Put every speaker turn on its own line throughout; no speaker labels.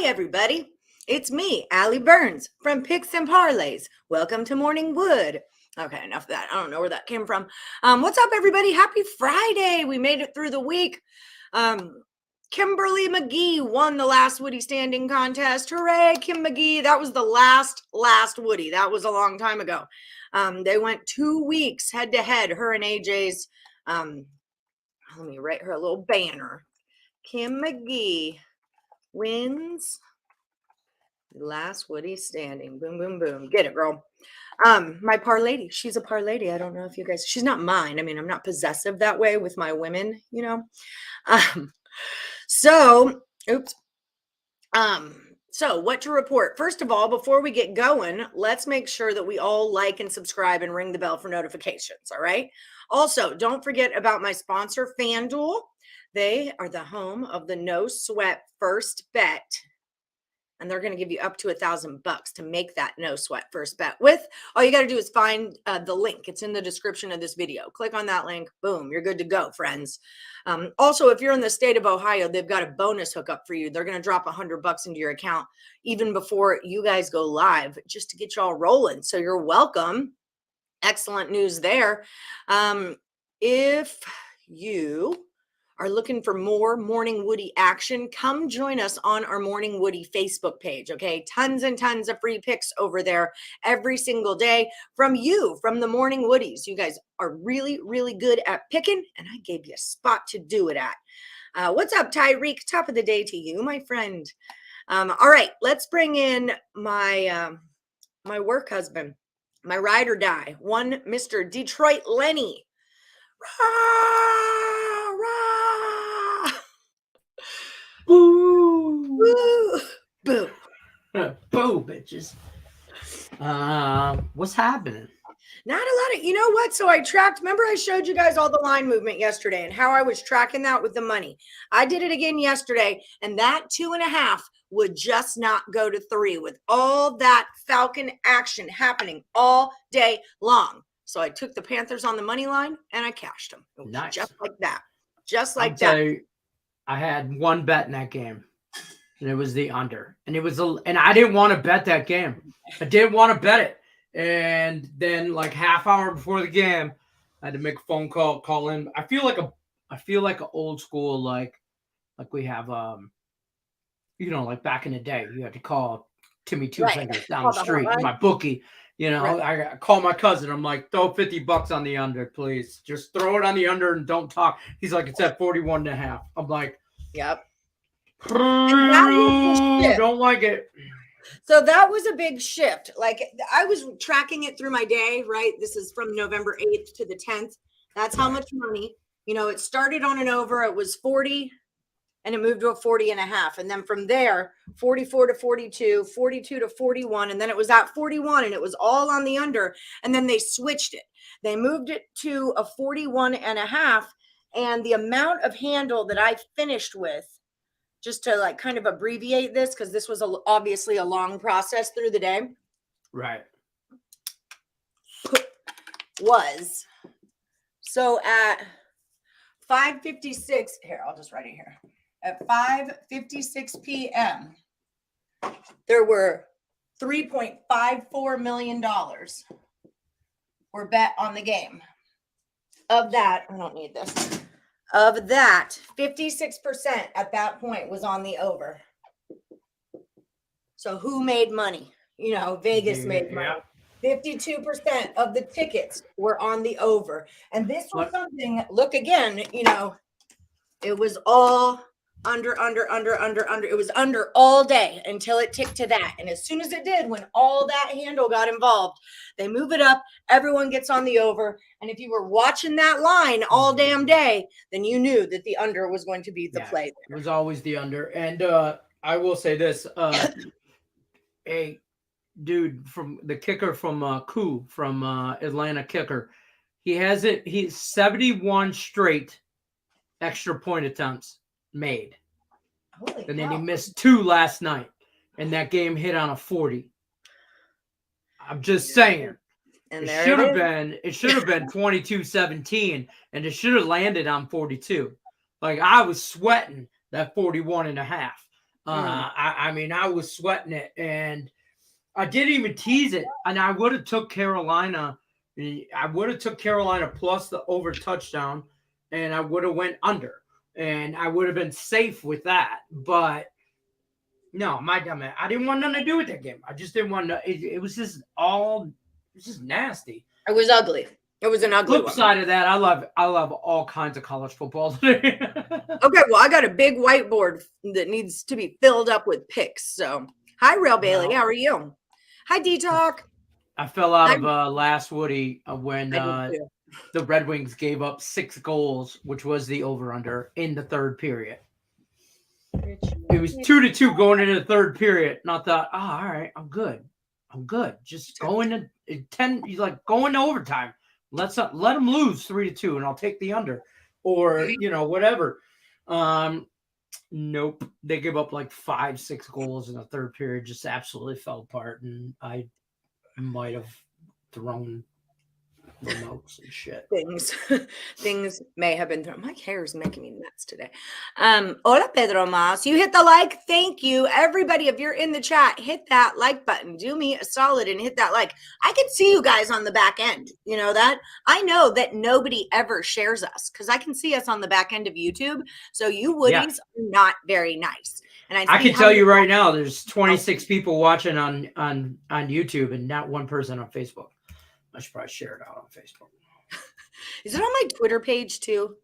everybody. It's me, Allie Burns from Picks and Parlays. Welcome to Morning Wood. Okay, enough of that. I don't know where that came from. What's up, everybody? Happy Friday. We made it through the week. Kimberly McGee won the last Woody standing contest. Hooray, Kim McGee. That was the last Woody. That was a long time ago. They went 2 weeks head to head, her and AJ's. Let me write her a little banner. Kim McGee wins the last Woody standing. Boom, boom, boom. Get it, girl. My parlay. She's a parlay. I don't know if you guys, she's not mine. I mean, I'm not possessive that way with my women, you know. So what to report? First of all, before we get going, let's make sure that we all like and subscribe and ring the bell for notifications. All right. Also, don't forget about my sponsor, FanDuel. They are the home of the no sweat first bet. And they're going to give you up to $1,000 to make that no sweat first bet with. All you got to do is find the link. It's in the description of this video. Click on that link. Boom. You're good to go, friends. Also, if you're in the state of Ohio, they've got a bonus hookup for you. They're going to drop $100 into your account even before you guys go live just to get y'all rolling. So you're welcome. Excellent news there. If you are looking for more Morning Woody action, come join us on our Morning Woody Facebook page, okay? Tons and tons of free picks over there every single day from the Morning Woodies. You guys are really, really good at picking, and I gave you a spot to do it at. What's up, Tyreek? Top of the day to you, my friend. All right, let's bring in my my work husband, my ride or die, one Mr. Detroit Lenny. Rah, rah.
Boo!
Woo. Boo.
Boo, bitches. What's happening?
Not a lot of, you know what? So I tracked, remember I showed you guys all the line movement yesterday and how I was tracking that with the money. I did it again yesterday, and that 2.5 would just not go to 3 with all that Falcon action happening all day long. So I took the Panthers on the money line and I cashed them.
Nice.
Just like that. Just like that.
I had one bet in that game, and it was the under. And and I didn't want to bet that game. I didn't want to bet it. And then like half hour before the game, I had to make a phone call in. I feel like an old school, like we have like back in the day, you had to call Timmy Two Fingers down the street, my bookie. You know, right. I call my cousin. I'm like, throw $50 on the under, please. Just throw it on the under and don't talk. He's like, it's at 41.5. I'm like,
yep.
Don't like it.
So that was a big shift. Like I was tracking it through my day, right? This is from November 8th to the 10th. That's how much money, it started on an over. It was 40 and it moved to a 40.5. And then from there, 44 to 42, 42 to 41. And then it was at 41 and it was all on the under. And then they switched it. They moved it to a 41.5. And the amount of handle that I finished with, just to like kind of abbreviate this, because this was obviously a long process through the day.
Right.
Was so at 5:56. Here, I'll just write it here. At 5:56 p.m., there were $3.54 million were bet on the game. Of that, I don't need this. Of that, 56% at that point was on the over. So who made money? Vegas made money. 52% of the tickets were on the over. And this was something, look again, it was all under. It was under all day until it ticked to that. And as soon as it did, when all that handle got involved, they move it up. Everyone gets on the over. And if you were watching that line all damn day, then you knew that the under was going to be the play.
It was always the under. And I will say this. A dude from the kicker from Atlanta kicker, he's 71 straight extra point attempts made.
Holy
and then
cow.
he missed 2 last night, and that game hit on a 40. I'm just saying.
And
it should have been 22-17, and it should have landed on 42. Like, I was sweating that 41.5. I mean, I was sweating it, and I didn't even tease it. And I would have took Carolina. I would have took Carolina plus the over touchdown, and I would have went under, and I would have been safe with that. But no, my dumb ass, I didn't want nothing to do with that game. I just didn't want to. It was just nasty.
It was ugly. It was an ugly
Flip side of that, I love all kinds of college football.
Okay, well, I got a big whiteboard that needs to be filled up with picks. So, hi, Real Bailey. How are you? Hi, D-Talk.
I fell out of last Woody when the Red Wings gave up 6 goals, which was the over-under in the third period. It was 2-2 going into the third period, and I thought, all right, I'm good. Just go into 10, like go into overtime. Let them lose 3-2, and I'll take the under, or whatever. Nope, they give up like 5-6 goals in the third period. Just absolutely fell apart, and I might have thrown remotes and shit.
Things may have been thrown. My hair is making me nuts today. Hola, Pedro Mas. You hit the like. Thank you, everybody. If you're in the chat, hit that like button. Do me a solid and hit that like. I can see you guys on the back end. You know that? I know that nobody ever shares us because I can see us on the back end of YouTube. So you Woodies are not very nice. And
I can tell you right now, there's 26 people watching on YouTube and not one person on Facebook. I should probably share it out on Facebook.
Is it on my Twitter page too?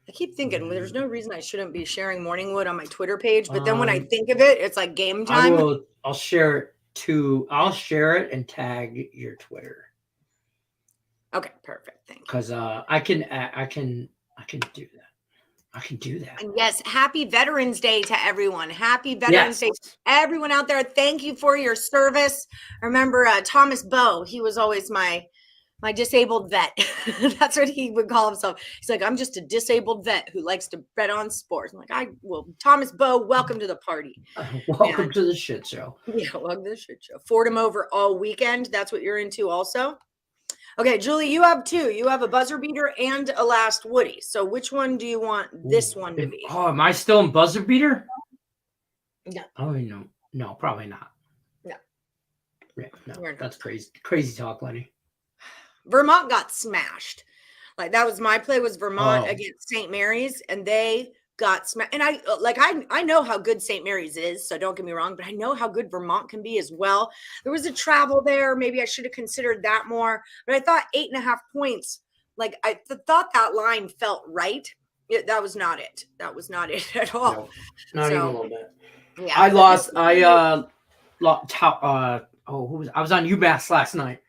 I keep thinking there's no reason I shouldn't be sharing Morningwood on my Twitter page, but then when I think of it, it's like game time.
I'll share it too. I'll share it and tag your Twitter.
Okay, perfect. Thank you.
Because I can do that. I can do that.
And yes, happy Veterans Day to everyone. Happy Veterans Day to everyone out there. Thank you for your service. I remember Thomas Bowe. He was always my disabled vet. That's what he would call himself. He's like, I'm just a disabled vet who likes to bet on sports. I'm like, Thomas Bowe, welcome to the party.
Welcome to the shit show.
Yeah, welcome to the shit show. Fordham over all weekend. That's what you're into also. Okay, Julie, you have 2. You have a buzzer beater and a last Woody. So which one do you want this one to be?
Oh, am I still in buzzer beater?
No.
Oh, no, probably not.
No.
Yeah, no, that's crazy. Crazy talk, Lenny.
Vermont got smashed. Like that was my play was Vermont against St. Mary's, and they got smashed. And I know how good St. Mary's is, so don't get me wrong, but I know how good Vermont can be as well. There was a travel there. Maybe I should have considered that more, but I thought 8.5 points. Like I thought that line felt right. That was not it. That was not it at all.
No, not even a little bit.
Yeah,
I lost. I was on UMass last night.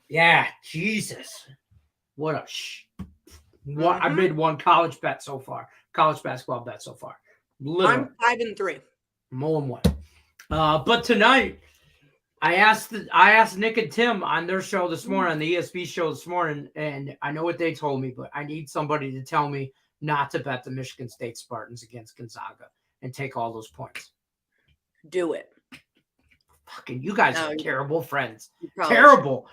Yeah, Jesus. What a I made one college bet so far. College basketball bet so far. Literally.
I'm 5-3.
More than one. But tonight, I asked Nick and Tim on their show this morning, on the ESB show this morning, and I know what they told me, but I need somebody to tell me not to bet the Michigan State Spartans against Gonzaga and take all those points.
Do it.
Fucking you guys are terrible friends. Terrible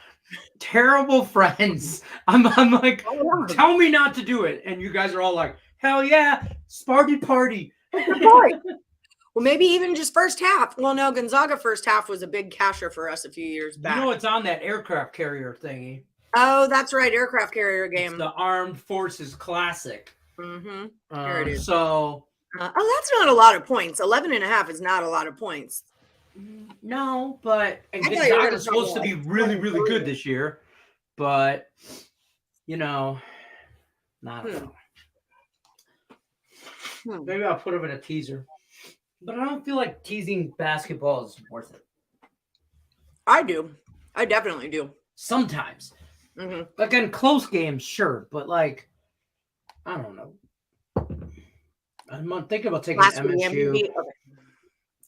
friends. I'm like, tell me not to do it. And you guys are all like, hell yeah, Sparty party.
Well, maybe even just first half. Well, no, Gonzaga first half was a big casher for us a few years back.
You know it's on that aircraft carrier thingy.
Oh, that's right. Aircraft carrier game.
It's the Armed Forces Classic.
Mm-hmm. Here it is.
So.
That's not a lot of points. 11.5 is not a lot of points.
No, but Gonzaga's supposed to be really, really good this year. But, not at all. Maybe I'll put him in a teaser. But I don't feel like teasing basketball is worth it.
I do. I definitely do.
Sometimes. Mm-hmm. Like in close games, sure. But I don't know. I'm thinking about taking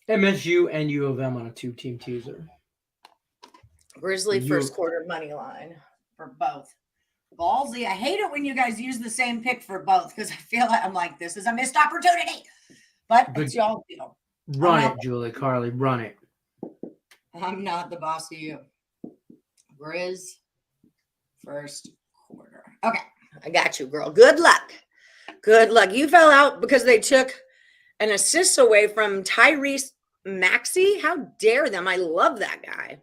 MSU and U of M on a 2-team teaser.
Grizzly first quarter money line for both. Ballsy. I hate it when you guys use the same pick for both because I feel like I'm like, this is a missed opportunity. But it's y'all deal.
Run it, Julie Carly. Run it.
I'm not the boss of you. Grizz first quarter. Okay. I got you, girl. Good luck. Good luck. You fell out because they took an assist away from Tyrese Maxey. How dare them? I love that guy.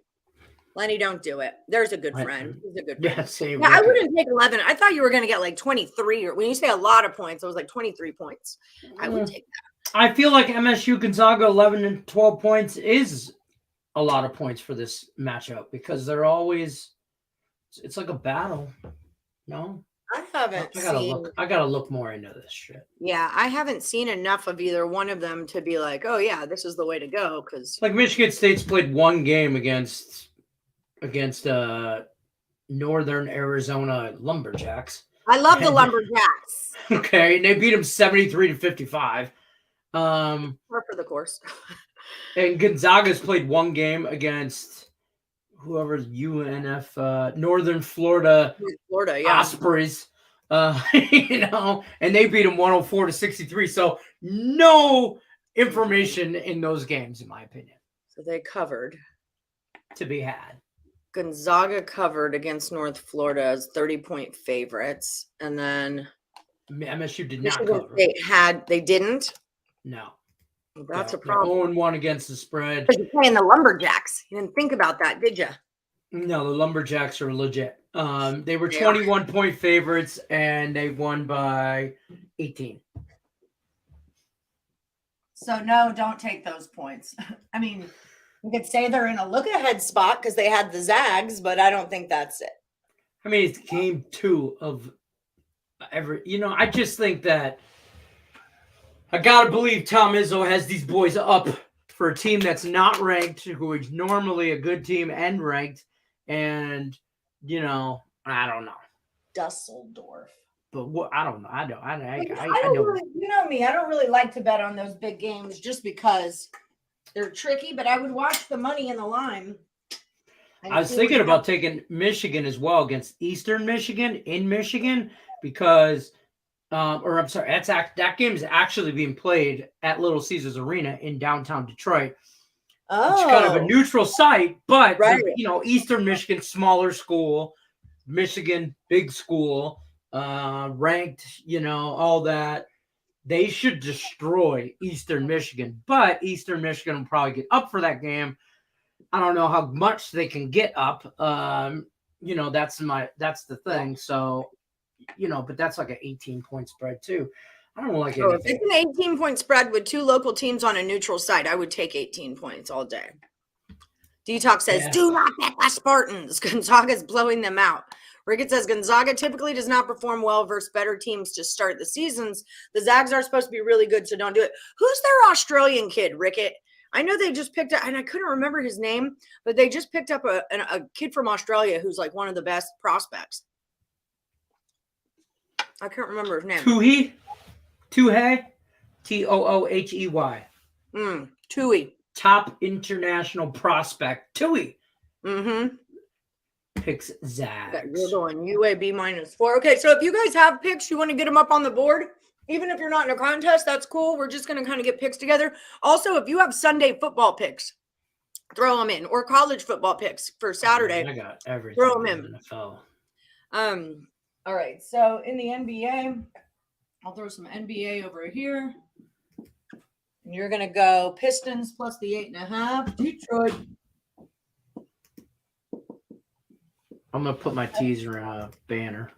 Lenny, don't do it. There's a good friend. He's a good friend.
Yeah, same.
Yeah, I wouldn't take 11. I thought you were going to get like 23. Or when you say a lot of points, it was like 23 points. I would take that.
I feel like MSU Gonzaga 11 and 12 points is a lot of points for this matchup because they're always it's like a battle. No?
I haven't seen.
I gotta look more into this shit.
Yeah, I haven't seen enough of either one of them to be like, oh yeah, this is the way to go. Because
like Michigan State's played one game against Northern Arizona Lumberjacks.
I love the Lumberjacks.
Okay, and they beat them 73-55.
Or for the course.
And Gonzaga's played one game against whoever's UNF, Northern Florida,
yeah.
Ospreys, and they beat them 104-63. So no information in those games, in my opinion.
So they covered.
To be had.
Gonzaga covered against North Florida as 30-point favorites. And then
MSU did not
Michigan
cover.
They didn't?
No.
That's a problem.
0-1 against the spread.
Because you're playing the Lumberjacks. You didn't think about that, did you?
No, the Lumberjacks are legit. They were 21-point favorites, and they won by 18.
So, no, don't take those points. I mean, you could say they're in a look-ahead spot because they had the Zags, but I don't think that's it.
I mean, it's game 2 of every. I just think that I gotta believe Tom Izzo has these boys up for a team that's not ranked, who is normally a good team and ranked, and I don't know.
Dusseldorf.
But what I don't know. I know.
Really, you know me. I don't really like to bet on those big games just because they're tricky. But I would watch the money in the line.
I was thinking about taking Michigan as well against Eastern Michigan in Michigan because, that game is actually being played at Little Caesars Arena in downtown Detroit.
Oh,
it's kind of a neutral site, but
right.
Eastern Michigan, smaller school, Michigan, big school, ranked, all that. They should destroy Eastern Michigan, but Eastern Michigan will probably get up for that game. I don't know how much they can get up. That's the thing. So, but that's like an 18-point spread too. I don't like anything.
If it's an 18-point spread with two local teams on a neutral site, I would take 18 points all day. Detox says, do not bet the Spartans. Gonzaga's blowing them out. Rickett says, Gonzaga typically does not perform well versus better teams to start the seasons. The Zags are supposed to be really good, so don't do it. Who's their Australian kid, Rickett? I know they just picked up, and I couldn't remember his name, but they just picked up a kid from Australia who's like one of the best prospects. I can't remember his name.
Toohey? Toohey? Toohey.
Toohey.
Top international prospect. Toohey.
Mm-hmm.
Picks Zags.
Okay, you're going UAB -4. Okay, so if you guys have picks, you want to get them up on the board, even if you're not in a contest, that's cool. We're just going to kind of get picks together. Also, if you have Sunday football picks, throw them in, or college football picks for Saturday.
I got everything.
Throw them in.
NFL.
All right, so in the NBA, I'll throw some NBA over here. And you're going to go Pistons plus the 8.5. Detroit.
I'm going to put my teaser in a banner.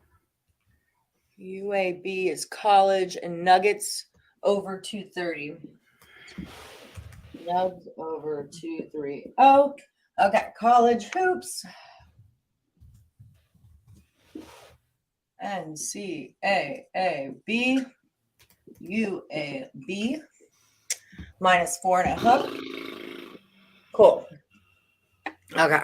UAB is college and Nuggets over 230. Nugs over 230. Okay, college hoops. NCAA-B. UAB. -4.5. Cool. Okay.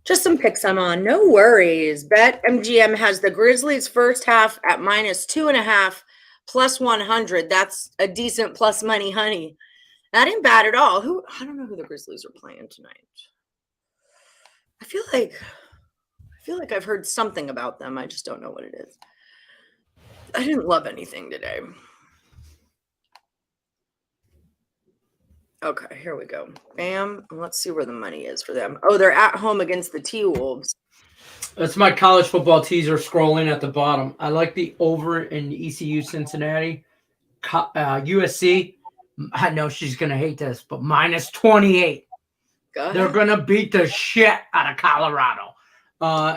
Just some picks I'm on. No worries. BetMGM has the Grizzlies first half at -2.5 +100. That's a decent plus money, honey. That ain't bad at all. I don't know who the Grizzlies are playing tonight. I feel like I've heard something about them. I just don't know what it is. I didn't love anything today. Okay, here we go. Bam. Let's see where the money is for them. Oh, they're at home against the T-Wolves.
That's my college football teaser scrolling at the bottom. I like the over in ECU Cincinnati USC. I know she's going to hate this, but minus 28. They're going to beat the shit out of Colorado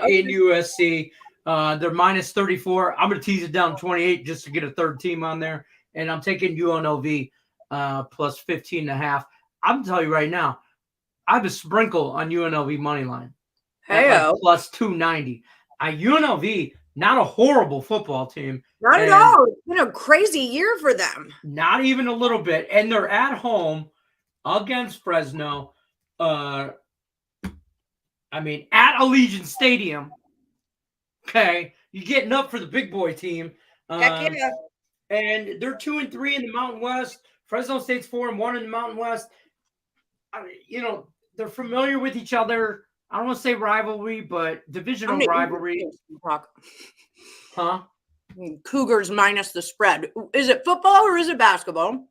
in USC. They're minus 34. I'm going to tease it down to 28 just to get a third team on there. And I'm taking UNLV plus 15.5. I'm telling you right now, I have a sprinkle on UNLV money line. Like plus 290. UNLV, not a horrible football team.
Not at all. It's been a crazy year for them.
Not even a little bit. And they're at home against Fresno. At Allegiant Stadium. Okay. You're getting up for the big boy team.
Heck yeah.
And they're 2-3 in the Mountain West. Fresno State's 4-1 in the Mountain West. They're familiar with each other. I don't want to say rivalry, but divisional rivalry. Huh?
Cougars minus the spread. Is it football or is it basketball?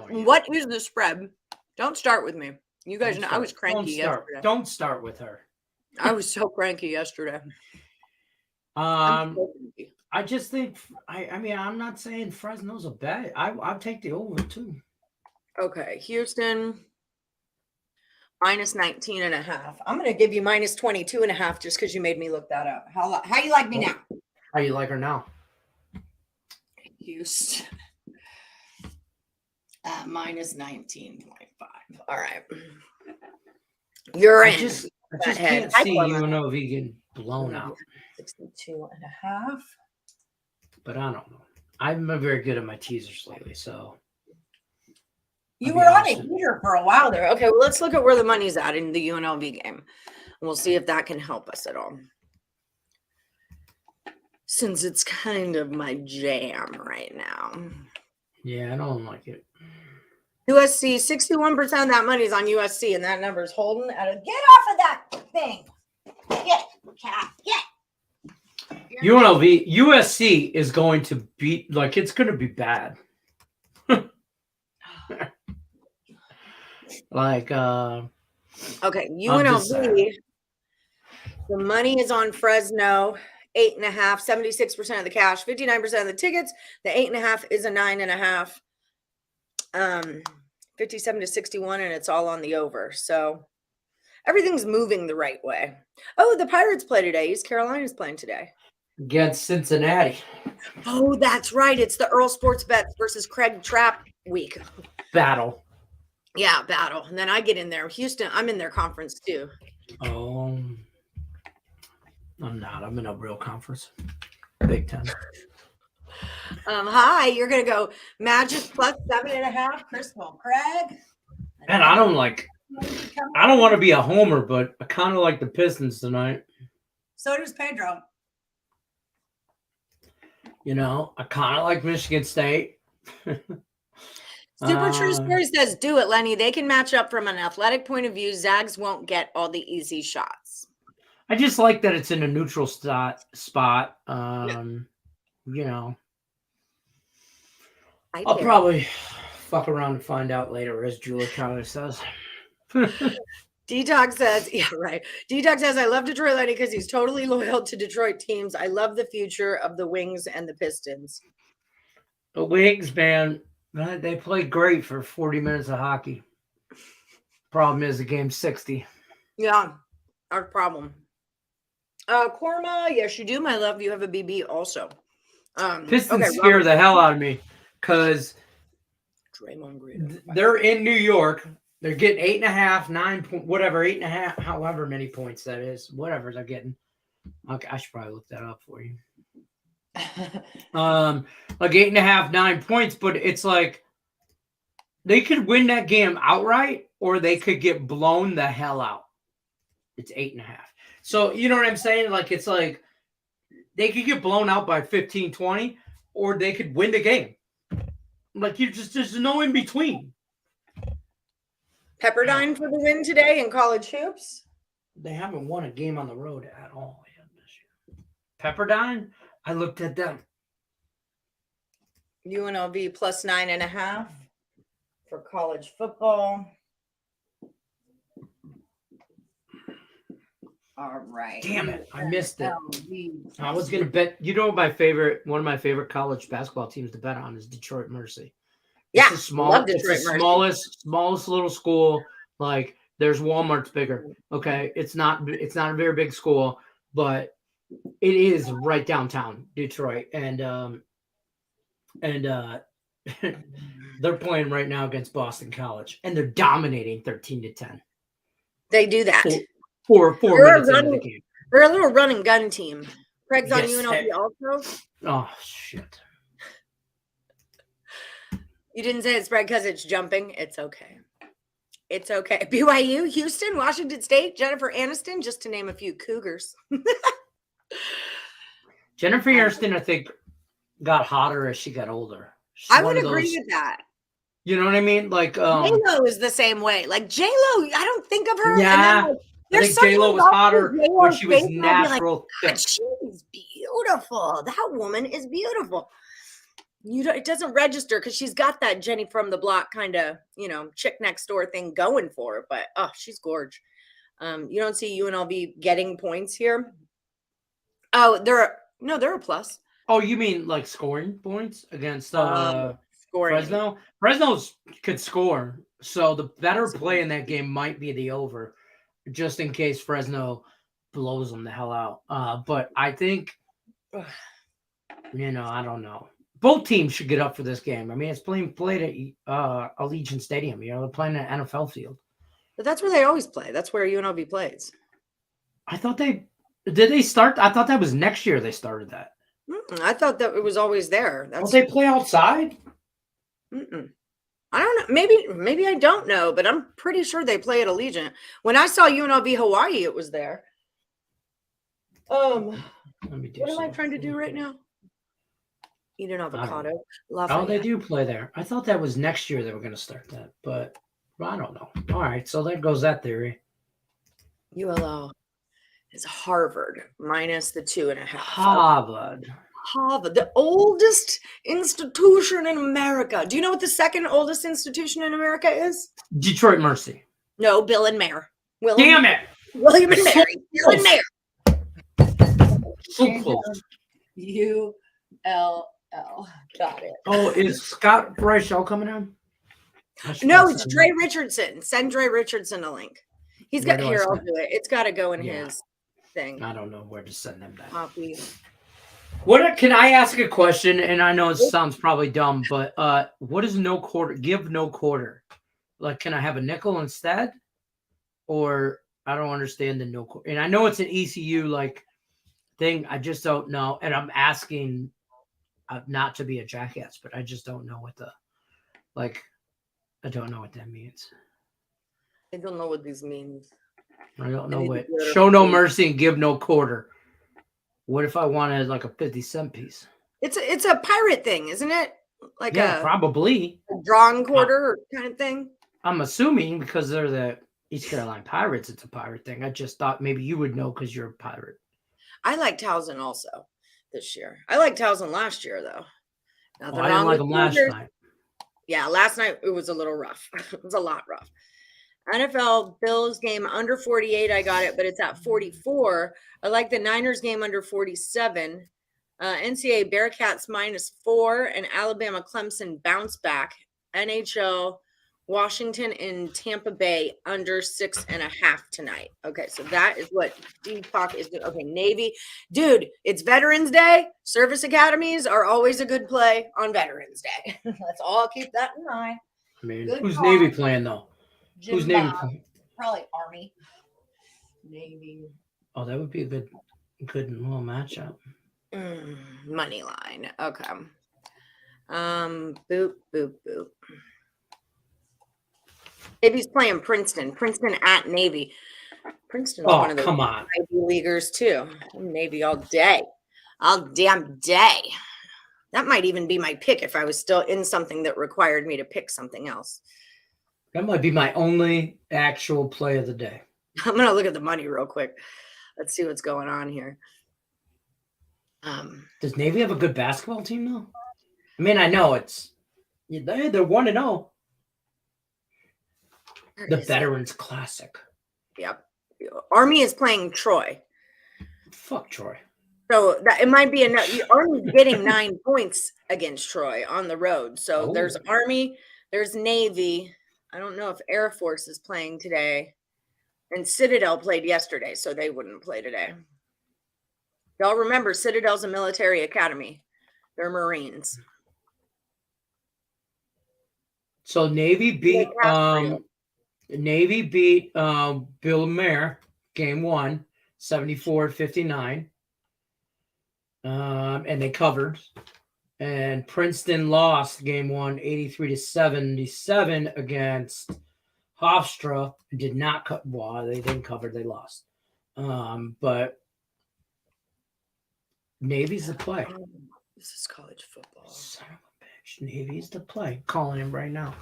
What is the spread? Don't start with me. You guys know I was cranky yesterday.
Don't start with her.
I was so cranky yesterday.
I just think I'm not saying Fresno's a bet. I'll take the over too. Okay,
Houston minus 19.5. I'm going to give you minus 22.5 just because you made me look that up. How you like me now?
How you like her now?
Houston minus 19.5. All right. You're in.
I just can't see UNLV getting blown out.
62.5.
But I don't know. I'm very good at my teasers lately, so.
You were on a heater for a while there. Okay, well, let's look at where the money's at in the UNLV game. We'll see if that can help us at all. Since it's kind of my jam right now.
Yeah, I don't like it.
USC, 61% of that money is on USC, and that number is holding at a get off of that thing. Get, cat, get.
USC is going to be, it's going to be bad.
Okay, UNLV, the money is on Fresno, 8.5, 76% of the cash, 59% of the tickets. The 8.5 is a 9.5, 57-61, and it's all on the over. So everything's moving the right way. Oh, the Pirates play today. East Carolina's playing today.
Against Cincinnati.
Oh, that's right. It's the Earl Sports Bets versus Craig Trapp week.
Battle.
Yeah, battle. And then I get in there. Houston, I'm in their conference too.
Oh, I'm not. I'm in a real conference. Big Ten.
Hi, you're going to go Magic plus 7.5, Crystal Craig.
And I don't want to be a homer, but I kind of like the Pistons tonight.
So does Pedro.
I kind of like Michigan State.
Super True Story says, do it, Lenny. They can match up from an athletic point of view. Zags won't get all the easy shots.
I just like that it's in a neutral spot. I'll probably fuck around and find out later, as Julie Crowder says.
Detox says, yeah, right. Detox says, I love Detroit Lenny because he's totally loyal to Detroit teams. I love the future of the Wings and the Pistons.
The Wings, man, they play great for 40 minutes of hockey. Problem is the game's 60.
Yeah, our problem. Korma, yes, you do, my love. You have a BB also.
Pistons scare the hell out of me because they're in New York. They're getting 8.5, 9, whatever, 8.5, however many points that is, whatever they're getting. Okay, I should probably look that up for you. 8.5, 9 points, but it's like they could win that game outright or they could get blown the hell out. It's 8.5. So, you know what I'm saying? It's like they could get blown out by 15, 20, or they could win the game. There's no in between.
Pepperdine for the win today in college hoops.
They haven't won a game on the road at all yet this year. Pepperdine, I looked at them.
UNLV plus 9.5 for college football. All right.
Damn it. I missed it.
MLB.
I was going to bet. You know, one of my favorite college basketball teams to bet on is Detroit Mercy.
Yeah,
It's
love
it's
Detroit
the
Mercy.
smallest little school. Like there's Walmart's bigger. Okay. It's not a very big school, but it is right downtown Detroit. And they're playing right now against Boston College and they're dominating 13-10.
They do that.
Four minutes into the game.
They're a little run and gun team. Craig's on
Yes,
UNLV also.
Oh shit.
You didn't say it's spread because it's jumping. It's okay. It's okay. BYU, Houston, Washington State, Jennifer Aniston, just to name a few Cougars.
Jennifer Aniston, I think, got hotter as she got older. She's
I would agree with that.
You know what I mean? Like
J-Lo is the same way. Like J-Lo, I don't think of her.
Yeah.
And
then, like, I think J-Lo was hotter when she was natural.
Like, she's beautiful. That woman is beautiful. It doesn't register because she's got that Jenny from the block kind of, chick next door thing going for her. But she's gorge. You don't see UNLV getting points here. Oh, they're a plus.
Oh, you mean like scoring points against
scoring.
Fresno? Fresno's could score, so the better play in that game might be the over, just in case Fresno blows them the hell out. But I think, I don't know. Both teams should get up for this game. I mean, it's played at Allegiant Stadium. They're playing at an NFL field.
But that's where they always play. That's where UNLV plays.
I thought did they start? I thought that was next year they started that.
I thought that it was always there.
Don't they play outside?
I don't know. Maybe I don't know, but I'm pretty sure they play at Allegiant. When I saw UNLV Hawaii, it was there. What am I trying to do right now? Eat an avocado.
Oh, they do play there. I thought that was next year they were going to start that, but I don't know. All right, so there goes that theory.
ULL is Harvard minus the 2.5.
Harvard,
the oldest institution in America. Do you know what the second oldest institution in America is?
Detroit Mercy.
No, Bill and Mare.
Damn it.
William and Mary. Bill and Mare.
So close.
ULL. Got it.
Oh, is Scott Reichel coming on?
No, it's Dre Richardson. Send Dre Richardson a link. He's got here. I'll do it. It's got to go in his thing.
I don't know where to send them that.
Copy.
Can I ask a question? And I know it sounds probably dumb, but what is no quarter? Give no quarter. Like, can I have a nickel instead? Or I don't understand the no quarter. And I know it's an ECU thing. I just don't know. And I'm asking not to be a jackass, but I just don't know what I don't know what that means.
I don't know what this means.
I don't know what show no mercy and give no quarter. What if I wanted like a 50-cent piece?
It's a pirate thing, isn't it? Like
probably
a drawn quarter kind of thing.
I'm assuming because they're the East Carolina Pirates, it's a pirate thing. I just thought maybe you would know because you're a pirate.
I like Towson also this year. I liked Towson last year though.
I didn't like them last night.
Yeah, last night it was a little rough. It was a lot rough. NFL Bills game under 48. I got it, but it's at 44. I like the Niners game under 47. NCAA Bearcats -4 and Alabama Clemson bounce back. NHL Washington and Tampa Bay under 6.5 tonight. Okay, so that is what Deepak is doing. Okay, Navy. Dude, it's Veterans Day. Service academies are always a good play on Veterans Day. Let's all keep that in mind.
I mean, who's Navy playing though? Who's Navy playing?
Probably Army. Navy.
Oh, that would be a good little matchup.
Money line. Okay. Boop, boop, boop. Navy's playing Princeton. Princeton at Navy. Princeton's one of the Ivy Leaguers too. Navy all day. All damn day. That might even be my pick if I was still in something that required me to pick something else.
That might be my only actual play of the day.
I'm going to look at the money real quick. Let's see what's going on here.
Does Navy have a good basketball team though? I mean, I know they're 1-0. The Veterans Classic.
Yep. Army is playing Troy.
Fuck Troy.
So that it might be enough. Army's getting 9 points against Troy on the road. So there's Army, there's Navy. I don't know if Air Force is playing today. And Citadel played yesterday, so they wouldn't play today. Y'all remember Citadel's a military academy. They're Marines.
So Navy beat Bill Mayer game 1, 74-59. And they covered. And Princeton lost game 1, 83-77 against Hofstra. Did not cut. Well, they didn't cover. They lost. But Navy's the play.
This is college football.
Son of a bitch. Navy's the play. Calling him right now.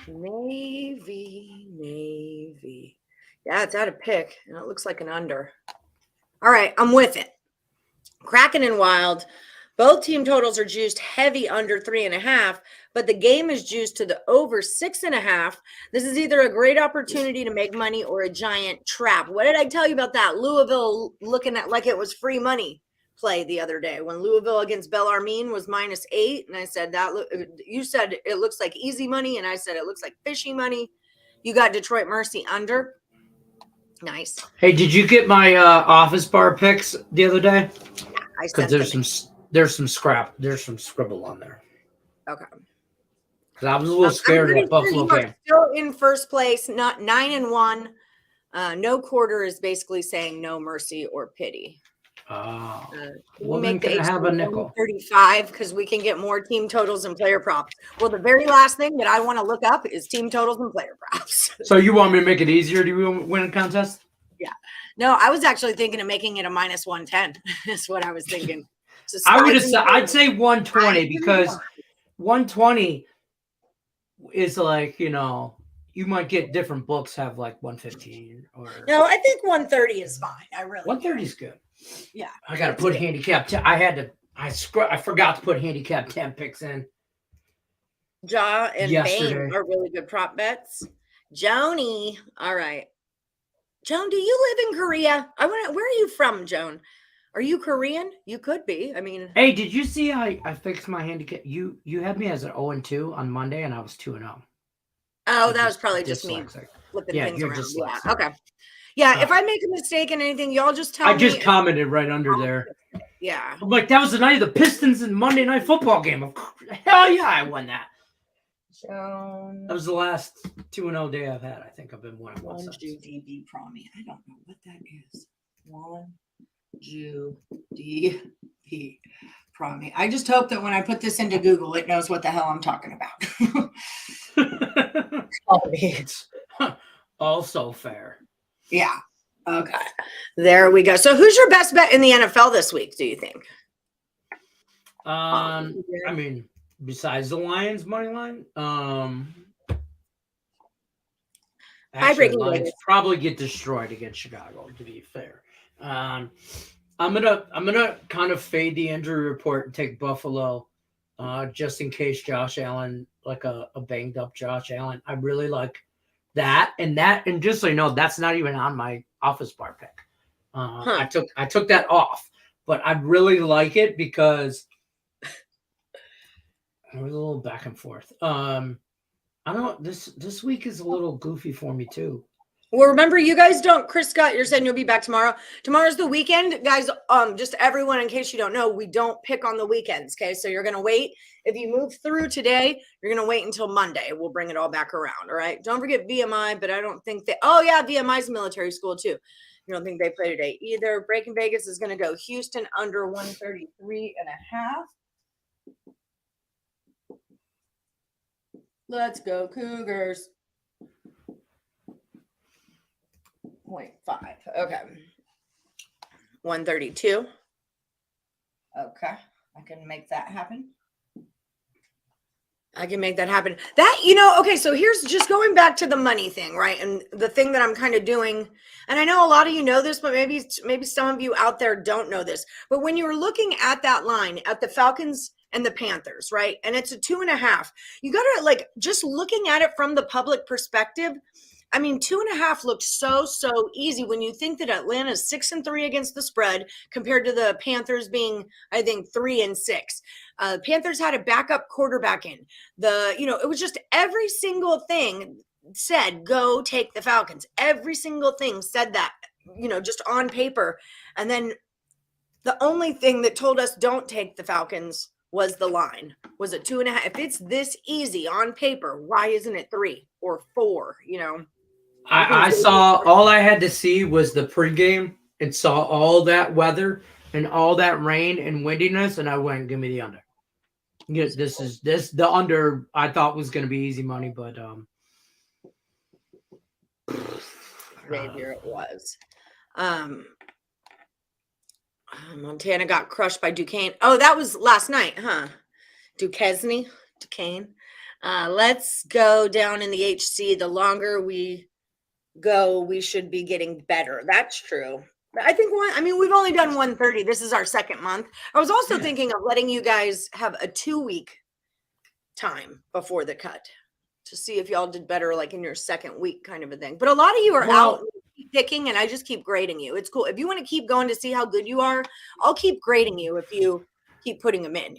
Navy. Yeah, it's at a pick, and it looks like an under. All right, I'm with it. Kraken and Wild. Both team totals are juiced heavy under 3.5, but the game is juiced to the over 6.5. This is either a great opportunity to make money or a giant trap. What did I tell you about that? Louisville looking at like it was free money play the other day when Louisville against Bellarmine was -8. And I said, you said it looks like easy money. And I said, it looks like fishy money. You got Detroit Mercy under. Nice.
Hey, did you get my office bar picks the other day?
Yeah, I
said there's some scribble on there.
Okay.
Because I was a little scared of that Buffalo game.
Still in first place, not 9-1. No quarter is basically saying no mercy or pity.
Oh,
We'll
make the have a nickel
35 because we can get more team totals and player props. Well, the very last thing that I want to look up is team totals and player props.
So you want me to make it easier to win a contest?
Yeah. No, I was actually thinking of making it a -110. Is what I was thinking. So
I'd say 120 because 120 is like, you might get different books have like 115 or.
No, I think 130 is fine.
130 is good.
Yeah.
I got to put handicap. I forgot to put handicap 10 picks in.
Ja and Bane are really good prop bets. Joni. All right. Joan, do you live in Korea? Where are you from, Joan? Are you Korean? You could be. I mean,
hey, did you see I fixed my handicap? You had me as an 0-2 on Monday, and I was 2-0.
Oh, that was probably just me flipping things around. Yeah. Okay. Yeah. If I make a mistake in anything, y'all just tell me.
I just commented right under there.
Yeah.
I'm like, that was the night of the Pistons and Monday Night Football game. Hell yeah, I won that. That was the last 2-0 day I've had. I think I've been 1-1.
DB Promi. I don't know what that is. 1-DB Promi. I just hope that when I put this into Google, it knows what the hell I'm talking about.
It's also fair.
Yeah. Okay. There we go. So who's your best bet in the NFL this week, do you think?
I mean, besides the Lions money line, actually, the Lions probably get destroyed against Chicago, to be fair. I'm gonna kind of fade the injury report and take Buffalo, just in case Josh Allen, like a banged up Josh Allen. I really like that, and just so you know, that's not even on my office bar pick. I took that off, but I really like it because it was a little back and forth. I don't. This week is a little goofy for me too.
Well, remember, you guys don't. Chris Scott, you're saying you'll be back tomorrow. Tomorrow's the weekend, guys. Just everyone, in case you don't know, we don't pick on the weekends. Okay, so you're gonna wait. If you move through today, you're gonna wait until Monday. We'll bring it all back around. All right. Don't forget VMI, but I don't think that. Oh yeah, VMI's military school too. You don't think they play today either. Breaking Vegas is gonna go Houston under 133.5. Let's go Cougars. 0.5. Okay. 132. Okay. I can make that happen. Okay, so here's just going back to the money thing, right? And the thing that I'm kind of doing, and I know a lot of you know this, but maybe some of you out there don't know this. But when you're looking at that line at the Falcons and the Panthers, right? And it's a 2.5. You got to just looking at it from the public perspective. I mean, 2.5 looks so easy when you think that Atlanta's 6-3 against the spread compared to the Panthers being, I think, 3-6. Panthers had a backup quarterback in. It was just every single thing said, go take the Falcons. Every single thing said that, just on paper. And then the only thing that told us don't take the Falcons was the line. Was it 2.5? If it's this easy on paper, why isn't it 3 or 4?
I saw, all I had to see was the pregame and saw all that weather and all that rain and windiness, and I went, give me the under. The under I thought was going to be easy money, but
right here it was. Montana got crushed by Duquesne. Oh, that was last night, huh? Duquesne. Let's go down in the HC. The longer we go, we should be getting better. That's true. I think we've only done 130. This is our second month. I was also thinking of letting you guys have a 2-week time before the cut to see if y'all did better, like in your second week kind of a thing. But a lot of you are out picking, and I just keep grading you. It's cool. If you want to keep going to see how good you are, I'll keep grading you if you keep putting them in.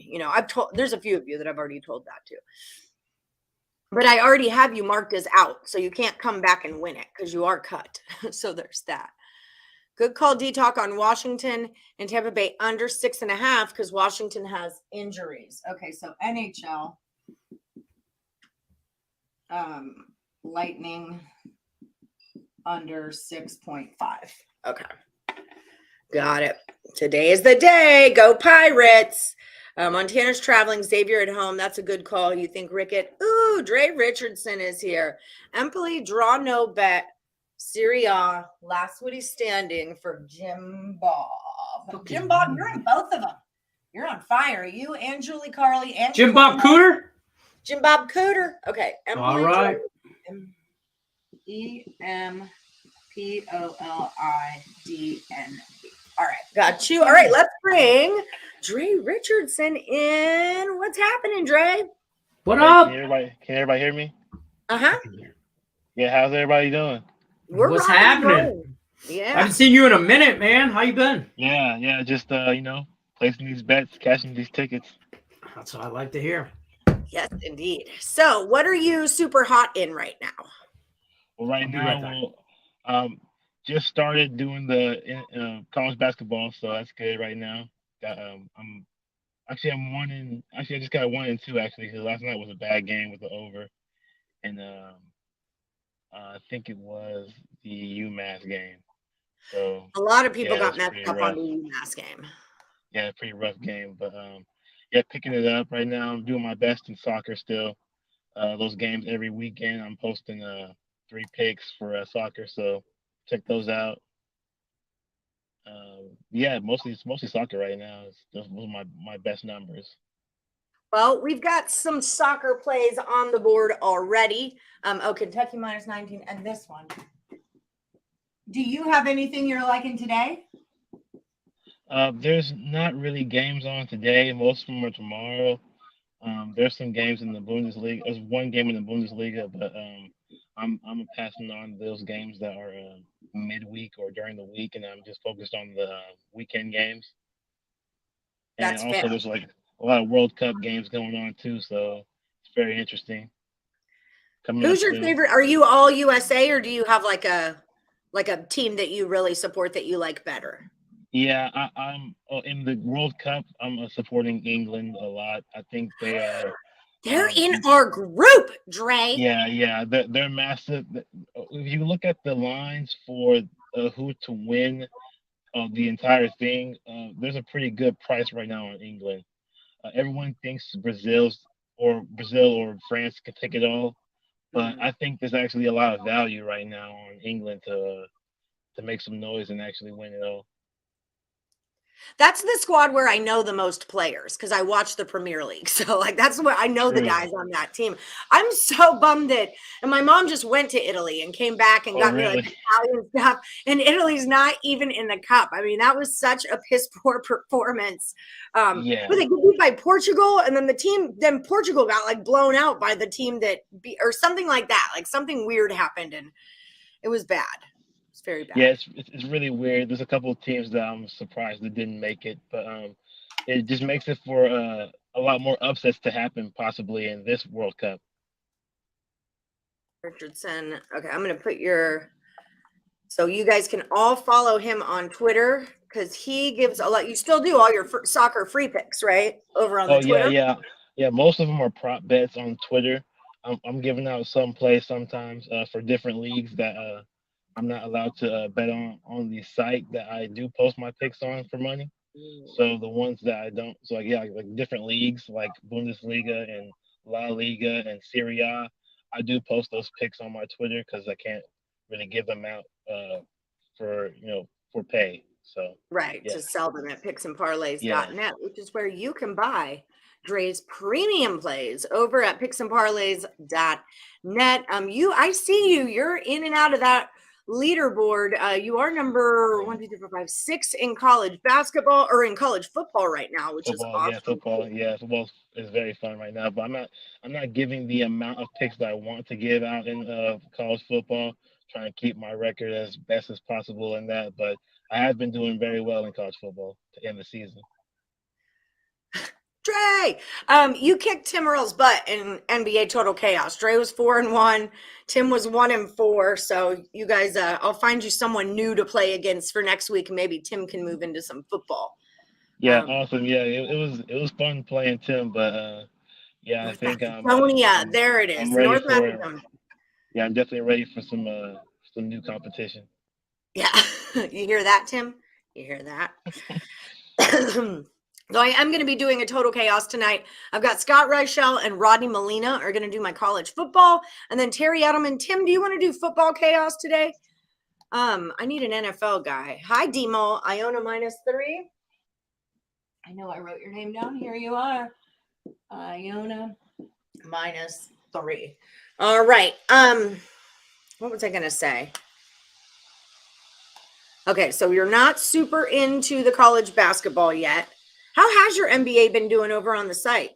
There's a few of you that I've already told that to. But I already have you marked as out, so you can't come back and win it because you are cut. So there's that. Good call, D-Talk, on Washington and Tampa Bay under 6.5 because Washington has injuries. Okay, so NHL. Lightning under 6.5. Okay. Got it. Today is the day. Go Pirates. Montana's traveling. Xavier at home. That's a good call. You think Rickett? Ooh, Dre Richardson is here. Empoli, draw no bet. Serie A, last Woodies standing for Jim Bob. Okay. Jim Bob, you're in both of them. You're on fire. You and Julie Carly and
Jim Bob Cooter?
Jim Bob Cooter. Okay. Empoli,
all right.
EMPOLIDNB. All right. Got you. All right. Let's bring Dre Richardson in. What's happening, Dre?
What up?
Can everybody hear me?
Uh-huh.
Yeah, how's everybody doing?
What's happening?
Yeah.
I haven't seen you in a minute, man. How you been?
Yeah, just placing these bets, cashing these tickets.
That's what I like to hear.
Yes, indeed. So, what are you super hot in right now?
Well, right now, just started doing the college basketball, so that's good right now. I'm 1 I just got 1 and 2 actually, because last night was a bad game with the over, and I think it was the UMass game. So
a lot of people got messed up on the UMass game.
Yeah, pretty rough game, but picking it up right now. I'm doing my best in soccer still. Those games every weekend. I'm posting 3 picks for soccer, so check those out. Mostly soccer right now. Those are my best numbers.
Well, we've got some soccer plays on the board already. Kentucky minus 19 and this one. Do you have anything you're liking today?
There's not really games on today. Most of them are tomorrow. There's some games in the Bundesliga. There's one game in the Bundesliga, but I'm passing on those games that are midweek or during the week, and I'm just focused on the weekend games. And
That's
also
fair.
There's like a lot of World Cup games going on too, so it's very interesting.
Who's your favorite? Are you all USA, or do you have like a team that you really support that you like better?
Yeah, I'm in the World Cup. I'm supporting England a lot. I think they are.
They're in our group, Dre.
Yeah, they're massive. If you look at the lines for who to win the entire thing, there's a pretty good price right now on England. Everyone thinks Brazil or France can take it all, but I think there's actually a lot of value right now on England to make some noise and actually win it all.
That's the squad where I know the most players because I watch the Premier League. So that's where I know the guys on that team. I'm so bummed that, and my mom just went to Italy and came back and got me like Italian stuff. And Italy's not even in the cup. I mean, that was such a piss poor performance. But they got beat by Portugal, and then Portugal got like blown out by the team or something like that. Like something weird happened, and It was bad. It's very bad.
Yeah, it's really weird. There's a couple of teams that I'm surprised that didn't make it, but it just makes it for a lot more upsets to happen possibly in this World Cup.
Richardson. Okay, I'm going to put your. So you guys can all follow him on Twitter because he gives a lot. You still do all your soccer free picks, right? Over on the Twitter.
Yeah. Most of them are prop bets on Twitter. I'm giving out some plays sometimes for different leagues that I'm not allowed to bet on the site that I do post my picks on for money. So the ones that I don't, so like different leagues like Bundesliga and La Liga and Serie A, I do post those picks on my Twitter because I can't really give them out for pay. So
right, to sell them at picksandparlays.net, which is where you can buy Dre's premium plays over at picksandparlays.net. I see you're in and out of that leaderboard. You are number 1, 2, 3, 4, 5, 6 in college basketball or in college football right now, which is awesome.
Football is very fun right now, but I'm not giving the amount of picks that I want to give out in college football, trying to keep my record as best as possible in that, but I have been doing very well in college football to end the season.
Dre, you kicked Tim Earl's butt in NBA Total Chaos. Dre was 4-1. Tim was 1-4. So you guys, I'll find you someone new to play against for next week. And maybe Tim can move into some football.
Yeah, awesome. Yeah, it was fun playing Tim, but I think
there it is.
I'm ready for it. Yeah, I'm definitely ready for some new competition.
Yeah, you hear that, Tim? You hear that? So I am going to be doing a Total Chaos tonight. I've got Scott Reichel and Rodney Molina are going to do my college football. And then Terry Edelman. Tim, do you want to do football chaos today? I need an NFL guy. Hi, Demo. Iona -3. I know I wrote your name down. Here you are. Iona -3. All right. What was I going to say? Okay, so you're not super into the college basketball yet. How has your NBA been doing over on the site?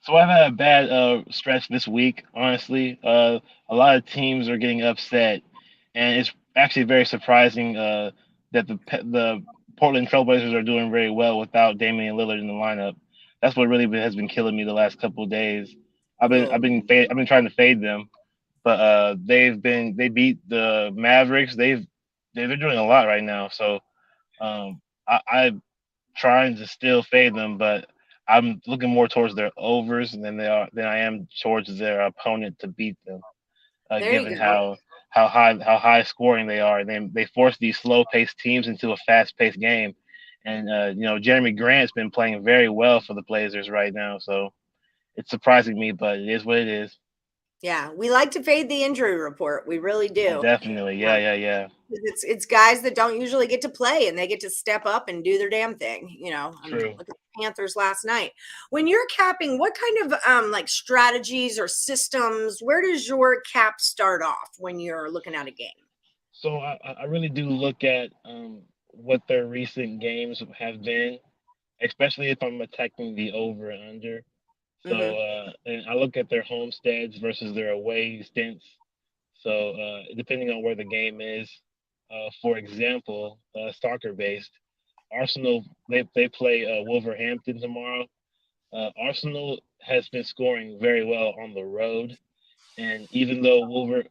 So I've had a bad stretch this week, honestly. A lot of teams are getting upset, and it's actually very surprising that the Portland Trailblazers are doing very well without Damian Lillard in the lineup. That's what really has been killing me the last couple of days. I've been trying to fade them, but they beat the Mavericks. They've been doing a lot right now, so I'm trying to still fade them, but I'm looking more towards their overs than I am towards their opponent to beat them. Given how high scoring they are, they force these slow paced teams into a fast paced game, and Jeremy Grant's been playing very well for the Blazers right now, so it's surprising me, but it is what it is.
Yeah, we like to fade the injury report. We really do.
Oh, definitely. Yeah.
It's guys that don't usually get to play and they get to step up and do their damn thing.
True.
Look at the Panthers last night. When you're capping, what kind of like strategies or systems, where does your cap start off when you're looking at a game?
So I really do look at what their recent games have been, especially if I'm attacking the over and under. So and I look at their homesteads versus their away stints. So depending on where the game is, for example, soccer based, Arsenal they play Wolverhampton tomorrow. Arsenal has been scoring very well on the road, and even though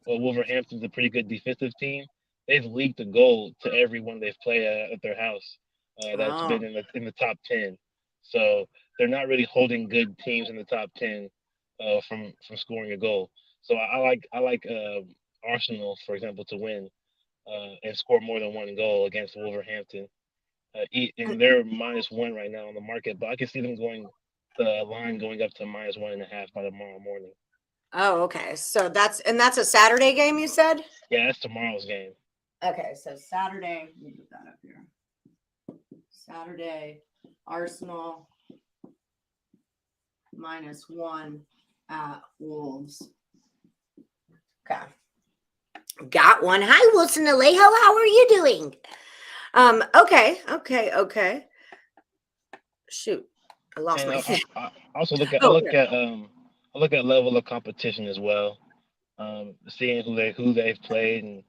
Wolverhampton's a pretty good defensive team, they've leaked a goal to everyone they've played at their house. That's been in the top 10. So they're not really holding good teams in the top 10 from scoring a goal. So I like Arsenal, for example, to win and score more than one goal against Wolverhampton. And they're -1 right now on the market, but I can see them the line going up to -1.5 by tomorrow morning.
Oh, okay. So that's a Saturday game, you said?
Yeah, that's tomorrow's game.
Okay, so Saturday, let me put that up here. Saturday, Arsenal -1 at Wolves. Okay. Got one. Hi, Wilson Alejo. How are you doing? Okay. Shoot. I lost my
I also look at level of competition as well. seeing who they've played, and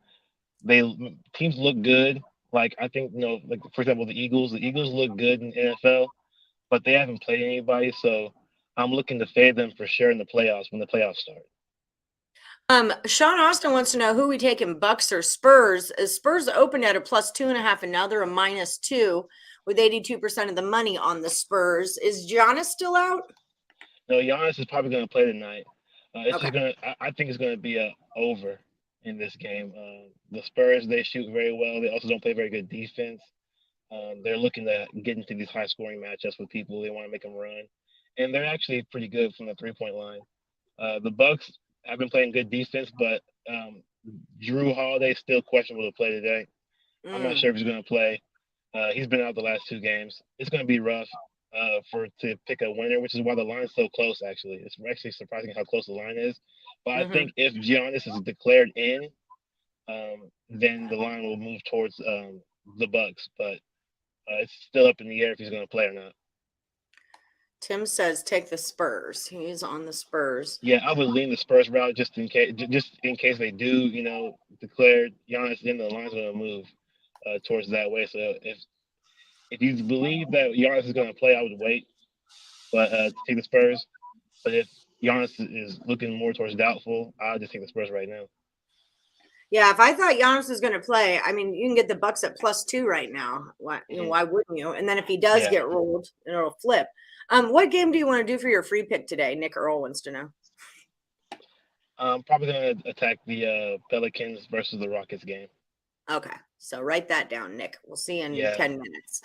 teams look good. Like I think like for example, the Eagles look good in the NFL, but they haven't played anybody, so I'm looking to fade them for sure in the playoffs when the playoffs start.
Sean Austin wants to know who we taking, Bucks or Spurs. Spurs opened at a +2.5, and now they're a -2 with 82% of the money on the Spurs. Is Giannis still out?
No, Giannis is probably going to play tonight. It's
Okay.
just gonna. I think it's going to be a over in this game. The Spurs, they shoot very well. They also don't play very good defense. They're looking to get into these high-scoring matchups with people. They want to make them run, and they're actually pretty good from the three-point line. The Bucks have been playing good defense, but Drew Holiday's still questionable to play today. I'm not sure if he's going to play. He's been out the last 2 games. It's going to be rough to pick a winner, which is why the line's so close. Actually, it's actually surprising how close the line is. But I think if Giannis is declared in, then the line will move towards the Bucks. But it's still up in the air if he's going to play or not.
Tim says take the Spurs. He's on the Spurs.
Yeah, I would lean the Spurs route just in case they do, declare Giannis in, the line's going to move towards that way. So if you believe that Giannis is going to play, I would wait, but take the Spurs. But if Giannis is looking more towards doubtful, I'll just take the Spurs right now.
Yeah, if I thought Giannis was going to play, I mean, you can get the Bucks at +2 right now. Why wouldn't you? And then if he does get ruled, it'll flip. What game do you want to do for your free pick today? Nick Earl wants to know.
I'm probably going to attack the Pelicans versus the Rockets game.
Okay, so write that down, Nick. We'll see you in 10 minutes.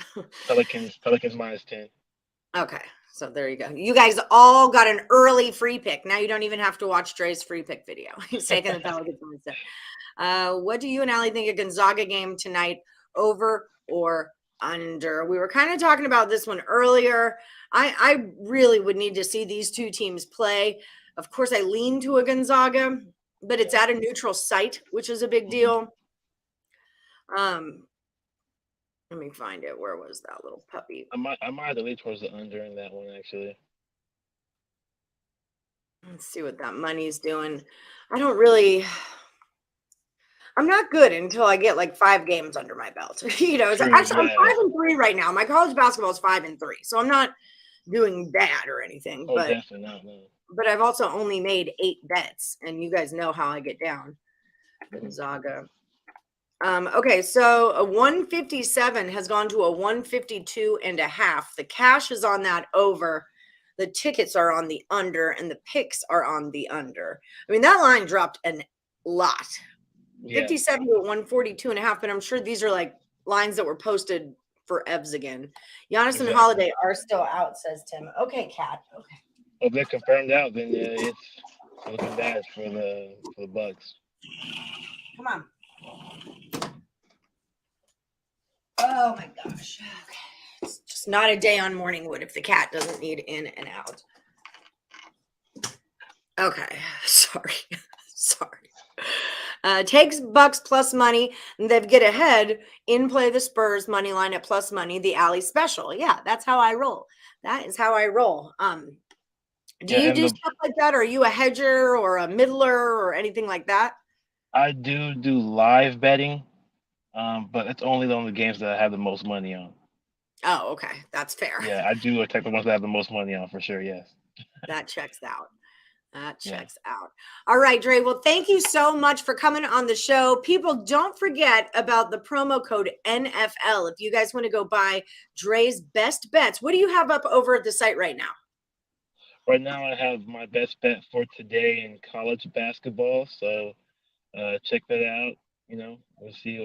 Pelicans -10.
Okay, so there you go. You guys all got an early free pick. Now you don't even have to watch Dre's free pick video. He's taking the Pelicans instead. What do you and Allie think of Gonzaga game tonight, over or under? We were kind of talking about this one earlier. I really would need to see these 2 teams play. Of course, I lean to a Gonzaga, but it's at a neutral site, which is a big deal. Let me find it. Where was that little puppy?
I might have to lean towards the under in that one, actually.
Let's see what that money's doing. I'm not good until I get like 5 games under my belt. Actually, I'm 5-3 right now. My college basketball is 5-3, so I'm not doing bad or anything.
Oh, definitely not. No.
But I've also only made 8 bets, and you guys know how I get down. Gonzaga. Okay, so a 157 has gone to a 152.5. The cash is on that over. The tickets are on the under, and the picks are on the under. I mean, that line dropped a lot. 57 to 142.5, but I'm sure these are like lines that were posted for Evs again. Giannis and Holiday are still out, says Tim. Okay, Kat. Okay.
If they're confirmed out, then it's looking bad for the Bucks.
Come on. Oh my gosh. Okay. It's just not a day on Morningwood if the cat doesn't need in and out. Okay. Sorry. Takes Bucks plus money, and they get ahead in play the Spurs money line at plus money, the Alley special. Yeah, that's how I roll. That is how I roll. Do you do stuff like that? Or are you a hedger or a middler or anything like that?
I do live betting, but it's only on the games that I have the most money on.
Oh, okay. That's fair.
Yeah, I do attack the ones that I have the most money on for sure, yes.
That checks out. Out. All right, Dre. Well, thank you so much for coming on the show. People, don't forget about the promo code NFL. If you guys want to go buy Dre's best bets, what do you have up over at the site right now?
Right now, I have my best bet for today in college basketball. So check that out. We'll see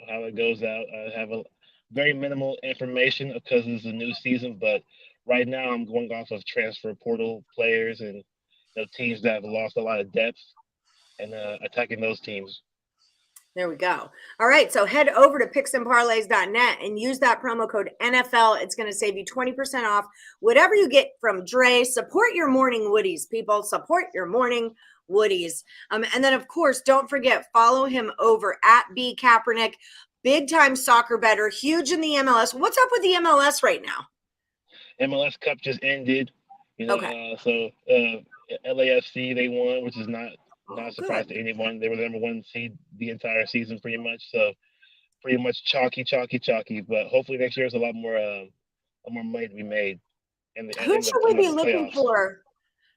how it goes out. I have a very minimal information because it's a new season, but right now I'm going off of transfer portal players and teams that have lost a lot of depth and attacking those teams.
There we go. All right. So head over to picksandparlays.net and use that promo code NFL. It's going to save you 20% off whatever you get from Dre. Support your morning Woodies, people. Support your morning Woodies. And then, of course, don't forget, follow him over at B Kaepernick, big time soccer bettor, huge in the MLS. What's up with the MLS right now?
MLS Cup just ended. So LAFC, they won, which is not Not surprised to anyone. They were the number 1 seed the entire season, pretty much. So pretty much chalky. But hopefully next year is a lot more money to be made.
Who should we be looking for?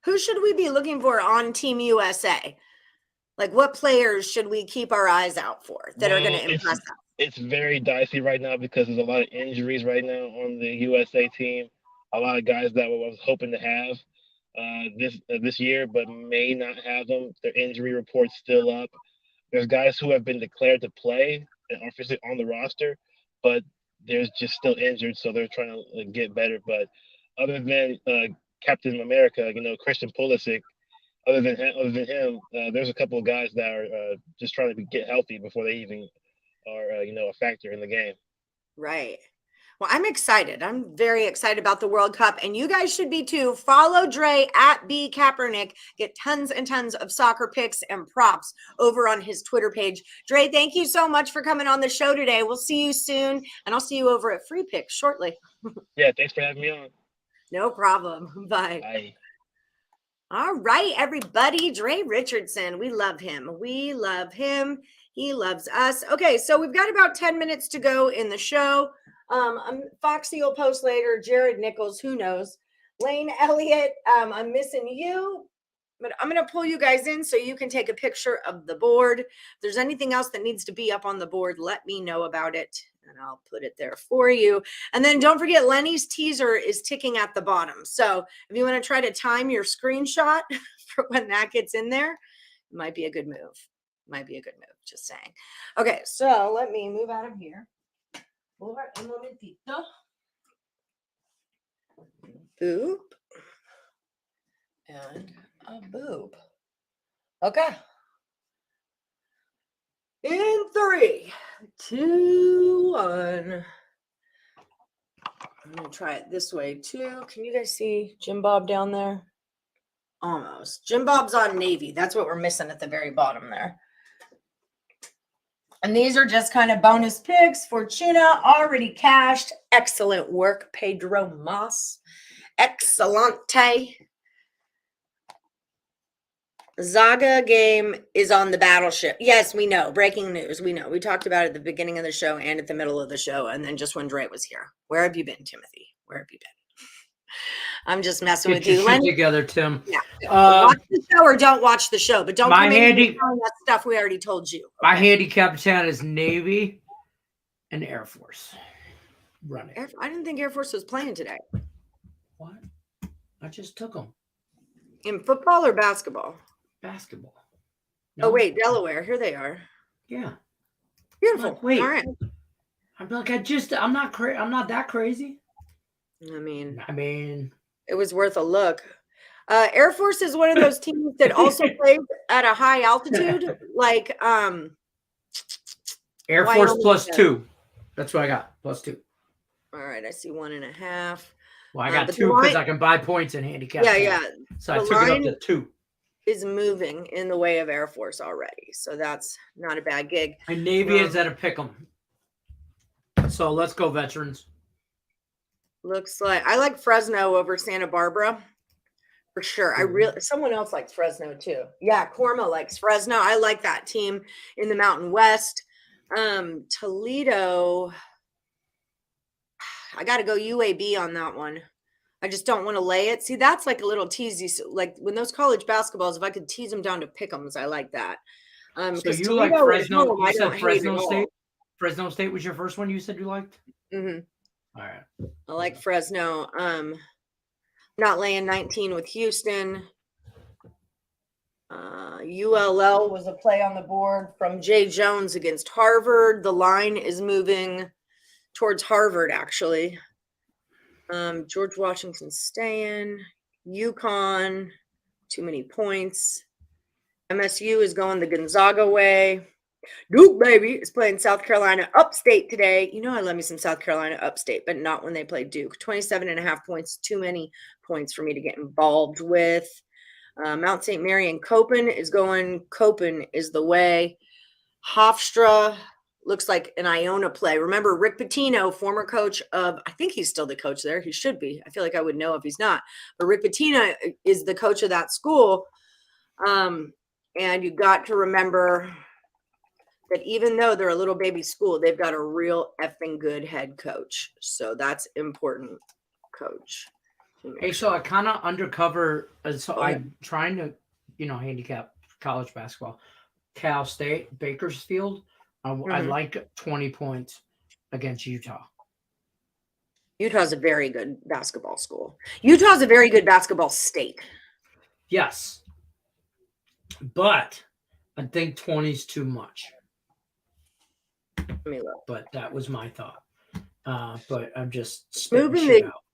Who should we be looking for on Team USA? Like, what players should we keep our eyes out for that are going to impress us?
It's very dicey right now because there's a lot of injuries right now on the USA team. A lot of guys that I was hoping to have this year, but may not have them. Their injury report's still up. There's guys who have been declared to play and are officially on the roster, but they're just still injured, so they're trying to get better. But other than Captain America, Christian Pulisic, other than him, there's a couple of guys that are just trying to get healthy before they even are a factor in the game.
Right. Well, I'm excited. I'm very excited about the World Cup, and you guys should be too. Follow Dre at B Kaepernick. Get tons and tons of soccer picks and props over on his Twitter page. Dre, thank you so much for coming on the show today. We'll see you soon, and I'll see you over at Free Picks shortly.
Yeah, thanks for having me on.
No problem. Bye.
Bye.
All right, everybody. Dre Richardson. We love him. We love him. He loves us. Okay, so we've got about 10 minutes to go in the show. Foxy will post later. Jared Nichols, who knows? Lane Elliott, I'm missing you, but I'm going to pull you guys in so you can take a picture of the board. If there's anything else that needs to be up on the board, let me know about it, and I'll put it there for you. And then don't forget, Lenny's teaser is ticking at the bottom. So if you want to try to time your screenshot for when that gets in there, it might be a good move. Might be a good move, just saying. Okay, so let me move out of here. Un momentito. Boop. And a boop. Okay. In 3, 2, 1. I'm going to try it this way too. Can you guys see Jim Bob down there? Almost. Jim Bob's on Navy. That's what we're missing at the very bottom there. And these are just kind of bonus picks. Fortuna already cashed. Excellent work, Pedro Mas. Excellente. Zaga game is on the battleship. Yes, we know. Breaking news. We know. We talked about it at the beginning of the show and at the middle of the show, and then just when Dre was here. Where have you been, Timothy? Where have you been? I'm just messing with you.
Lenny, together, Tim.
Yeah. Watch the show or don't watch the show, but don't come in telling us stuff we already told you. Okay?
My handicap channel is Navy and Air Force. Running.
I didn't think Air Force was playing today.
What? I just took them.
In football or basketball?
Basketball. No.
Oh, wait, Delaware. Here they are.
Yeah.
Beautiful.
Wait.
All right.
I'm not that crazy.
I mean,
it
was worth a look. Air Force is one of those teams that also plays at a high altitude, like
Air Force +2. That's what I got. +2.
All right, I see 1.5.
Well, I got 2 because I can buy points in handicap.
Yeah.
So I took it up to 2.
Is moving in the way of Air Force already, so that's not a bad gig.
And Navy is at a pick'em. So let's go, veterans.
Looks like I like Fresno over Santa Barbara for sure. Someone else likes Fresno too. Yeah, Korma likes Fresno. I like that team in the Mountain West. Toledo, I got to go UAB on that one. I just don't want to lay it. See, that's like a little teasy. Like when those college basketballs, if I could tease them down to pick'ems, I like that.
So you Toledo like Fresno? You said Fresno State. Fresno State was your first one. You said you liked.
Mm-hmm.
All right.
I like Fresno. Not laying 19 with Houston. ULL was a play on the board from Jay Jones against Harvard. The line is moving towards Harvard, actually. George Washington staying. UConn, too many points. MSU is going the Gonzaga way. Duke, baby, is playing South Carolina Upstate today. You know I love me some South Carolina Upstate, but not when they play Duke. 27.5 points, too many points for me to get involved with. Mount St. Mary and Copen is going. Copen is the way. Hofstra looks like an Iona play. Remember, Rick Pitino, former coach of, I think he's still the coach there. He should be. I feel like I would know if he's not. But Rick Pitino is the coach of that school. And you got to remember that even though they're a little baby school, they've got a real effing good head coach. So that's important, coach.
Hey, so I kind of undercover. So I'm trying to, handicap college basketball. Cal State, Bakersfield. I like 20 points against Utah.
Utah's a very good basketball school. Utah's a very good basketball state.
Yes. But I think 20 is too much.
Let me look.
But that was my thought. But I'm just
moving
shit out.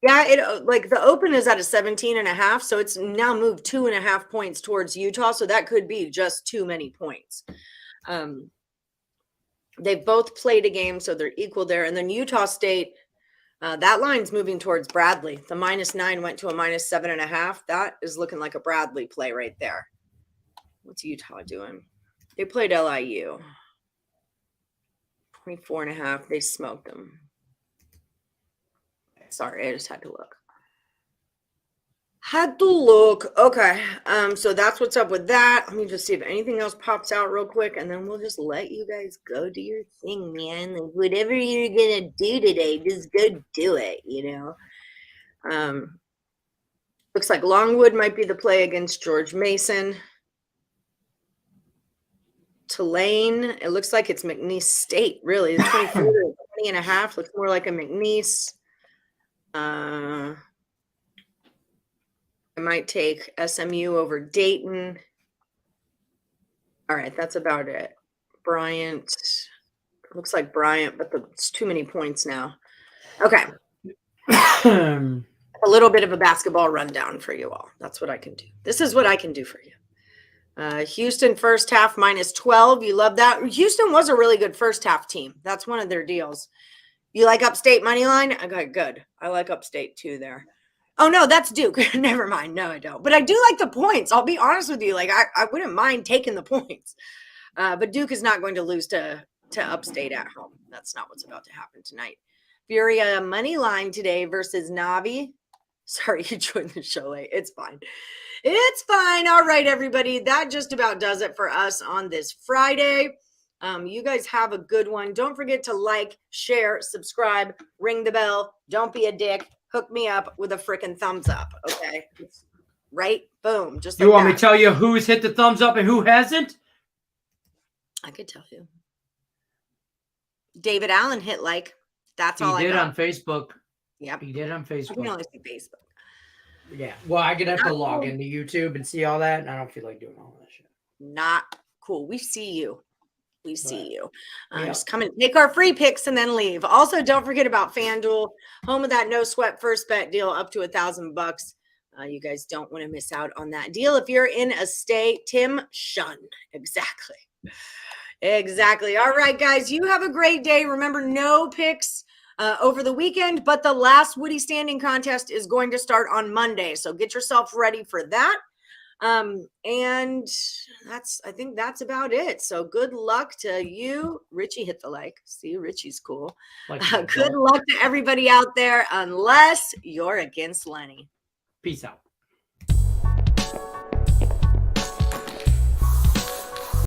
Yeah, it like the open is at a 17.5, so it's now moved 2.5 points towards Utah. So that could be just too many points. They've both played a game, so they're equal there. And then Utah State, that line's moving towards Bradley. The -9 went to a -7.5. That is looking like a Bradley play right there. What's Utah doing? They played LIU. 24.5. They smoked them. Sorry, I just had to look. Okay. So that's what's up with that. Let me just see if anything else pops out real quick, and then we'll just let you guys go do your thing, man. Like, whatever you're gonna do today, just go do it, Looks like Longwood might be the play against George Mason. Tulane, it looks like it's McNeese State, really. The 20.5 looks more like a McNeese. I might take SMU over Dayton. All right, that's about it. Bryant. Looks like Bryant, but it's too many points now. Okay. A little bit of a basketball rundown for you all. That's what I can do. This is what I can do for you. Houston first half -12. You love that. Houston was a really good first half team. That's one of their deals. You like Upstate money line? Okay, good. I like Upstate too there. Oh, no, that's Duke. Never mind. No, I don't. But I do like the points. I'll be honest with you. Like, I wouldn't mind taking the points. But Duke is not going to lose to Upstate at home. That's not what's about to happen tonight. Furia money line today versus Navi. Sorry, you joined the show late. It's fine. It's fine. All right, everybody. That just about does it for us on this Friday. You guys have a good one. Don't forget to like, share, subscribe, ring the bell. Don't be a dick. Hook me up with a freaking thumbs up. Okay. Right? Boom. Just like
you want
that.
me to tell you who's hit the thumbs up and who hasn't?
I could tell you. David Allen hit like. That's all I got.
He did on Facebook.
Yep.
He did on Facebook.
I can only see Facebook.
Yeah. Well, I could have to log into YouTube and see all that, and I don't feel like doing all that shit.
Not cool. We see you. We see you. Just come and take our free picks and then leave. Also, don't forget about FanDuel, home of that no sweat first bet deal up to $1,000. You guys don't want to miss out on that deal. If you're in a state, Tim Shun. Exactly. All right, guys, you have a great day. Remember, no picks over the weekend, but the last Woody standing contest is going to start on Monday. So get yourself ready for that. And I think that's about it. So good luck to you. Richie hit the like. See, Richie's cool. Good luck to everybody out there, unless you're against Lenny.
Peace out.